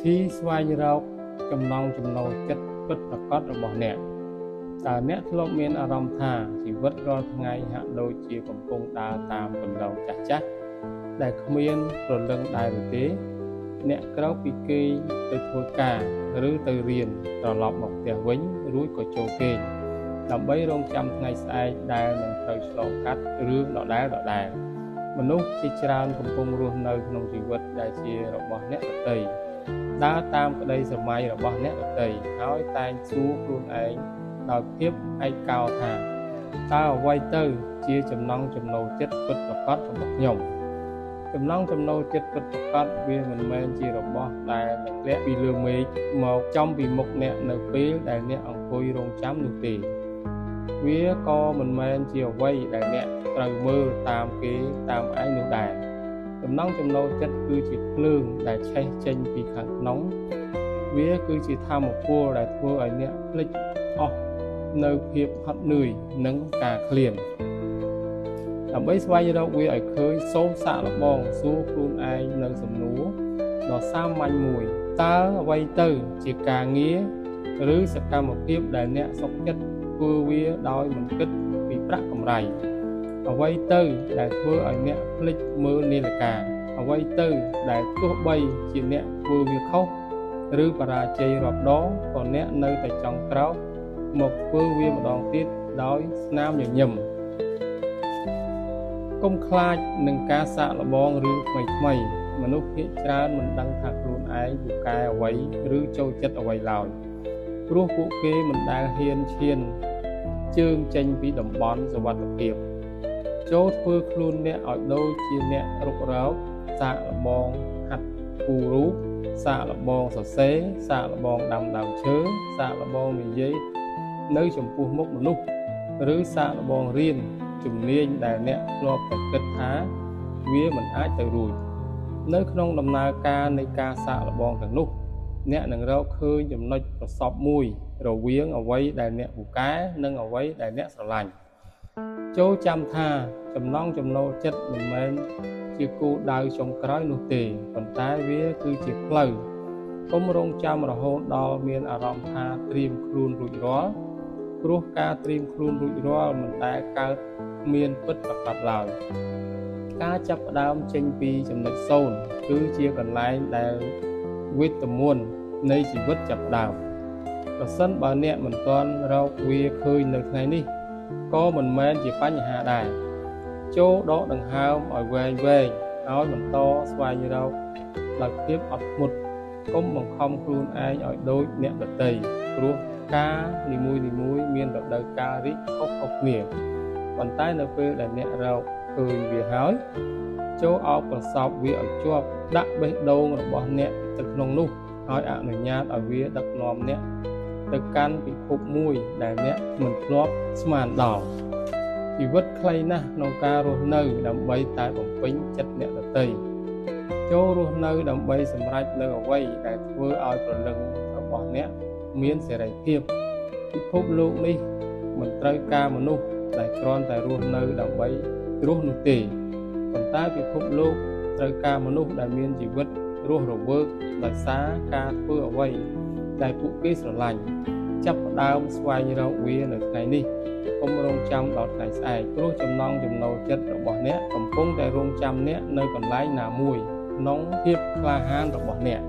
ធីស្វែងរកចំណង់ចំណូលចិត្តពិតប្រាកដរបស់អ្នកតើអ្នកធ្លាប់មានអារម្មណ៍ថាជីវិតរាល់ថ្ងៃហាក់ដូចជាកំពុងដើរតាមគន្លងចាស់ៗដែលគ្មានព្រលឹងដែរឬទេអ្នកក្រោកពីគេងទៅធ្វើការឬទៅរៀនត្រឡប់មកផ្ទះវិញរួចក៏ចូលគេងដើម្បីរងចាំថ្ងៃស្អែកដែលនឹងត្រូវឆ្លងកាត់រឿងដដែលមនុស្សជាច្រើនកំពុងរស់នៅក្នុងជីវិតដែលជារបស់អ្នកដទៃដើរតាមក្តីស្រមៃរបស់អ្នកដទៃហើយតែងសួរខ្លួនឯងដោយភាពឯកោថាតើអ្វីទៅជាចំណង់ចំណូលចិត្តពិតប្រាកដរបស់ខ្ញុំចំណង់ចំណូលចិត្តពិតប្រាកដវាមិនមែនជារបស់ដែលនឹងលាក់ពីលើមេឃមកចំពីមុខអ្នកនៅពេលដែលអ្នកអង្គុយរងចាំនោះទេវាក៏មិនមែនជាអ្វីដែលអ្នកត្រូវមើលតាមគេតាមឯងនោះដែរចំណង់ចំណូលចិត្តគឺជាភ្លើងដែលឆេះចេញពីខាងក្នុងវាគឺជាថាមពលដែលធ្វើឲ្យអ្នកភ្លេចអស់នៅភាពហត់នឿយនិងការឃ្លានដើម្បីស្វែងរកវាឲ្យឃើញសូមសាកល្បងសួរខ្លួនឯងនៅសំណួរដ៏សាមញ្ញមួយតើអ្វីទៅជាការងារឬសកម្មភាពដែលអ្នកសុខចិត្តធ្វើវាដោយមិនគិតពីប្រាក់កម្រៃអ្វីទៅដែលធ្វើឲ្យអ្នកភ្លេចមើលនាឡិកាអ្វីទៅដែលទោះបីជាអ្នកធ្វើវាខុសឬបរាជ័យរាប់ដងក៏អ្នកនៅតែចង់ក្រោកមកធ្វើវាម្ដងទៀតដោយស្នាមញញឹមកុំខ្លាចនឹងការសាកល្បងរឿងថ្មីមនុស្សភាគច្រើនមិនដឹងថាខ្លួនឯងពូកែអ្វីឬចូលចិត្តអ្វីឡើយព្រោះពួកគេមិនដែលហ៊ានឈានជើងចេញពីតំបន់សុវត្ថិភាពចូលធ្វើខ្លួនអ្នកឲ្យដូចជាអ្នករុករោបសាកល្បងហាត់គូររូបសាកល្បងសរសេរសាកល្បងដាំដើមឈើសាកល្បងនិយាយនៅចំពោះមុខមនុស្សឬសាកល្បងរៀនជំនាញដែលអ្នកធ្លាប់តែគិតថាវាមិនអាចទៅរួចនៅក្នុងដំណើរការនៃការសាកល្បងទាំងនោះអ្នកនឹងរកឃើញចំណុចប្រសពមួយរវាងអ្វីដែលអ្នកពូកែនិងអ្វីដែលអ្នកស្រឡាញ់ចូលចាំថាចំណង់ចំណូលចិត្តមិនមែនជាគោលដៅចុងក្រោយនោះទេប៉ុន្តែវាគឺជាផ្លូវកុំរងចាំរហូតដល់មានអារម្មណ៍ថាត្រៀមខ្លួនរួចរាល់ព្រោះការត្រៀមខ្លួនរួចរាល់មិនដែលកើតមានពិតប្រាកដឡើយការចាប់ផ្ដើមចេញពីចំណុច0គឺជាកន្លែងដែលវិតមុននៃជីវិតចាប់ផ្ដើមប្រសិនបើអ្នកមិនទាន់រកវាឃើញនៅថ្ងៃនេះក៏មិនមែនជាបញ្ហាដែរចូលដកដង្ហើមឲ្យវែងហើយបន្តស្វែងរកដោយភាពអត់ធ្មត់កុំបង្ខំខ្លួនឯងឲ្យដូចអ្នកដទៃព្រោះការនីមួយៗមានរដូវកាលរីកខុសៗគ្នាប៉ុន្តែនៅពេលដែលអ្នករកឃើញវាហើយចូលអោបប្រសពវាឲ្យជាប់ដាក់បេះដូងរបស់អ្នកទៅក្នុងនោះហើយអនុញ្ញាតឲ្យវាដឹកនាំអ្នកទៅកាន់ពិភពមួយដែលអ្នកមិនធ្លាប់ស្មានដល់ជីវិតខ្លីណាស់ក្នុងការរស់នៅដើម្បីតែបំពេញចិត្តអ្នកដទៃចូលរស់នៅដើម្បីសម្រេចនៅអ្វីដែលធ្វើឲ្យព្រលឹងរបស់អ្នកមានសេរីភាពពិភពលោកនេះមិនត្រូវការមនុស្សដែលគ្រាន់តែរស់នៅដើម្បីរស់នោះទេប៉ុន្តែពិភពលោកត្រូវការមនុស្សដែលមានជីវិតរស់រវើកដោយសារការធ្វើអ្វីដែលពួកគេស្រឡាញ់ចាប់ផ្ដើមស្វែងរកវានៅថ្ងៃនេះកុំរងចាំដល់ថ្ងៃស្អែកព្រោះចំណង់ចំណូលចិត្តរបស់អ្នកកំពុងតែរងចាំអ្នកនៅកន្លែងណាមួយក្នុងភាពក្លាហានរបស់អ្នក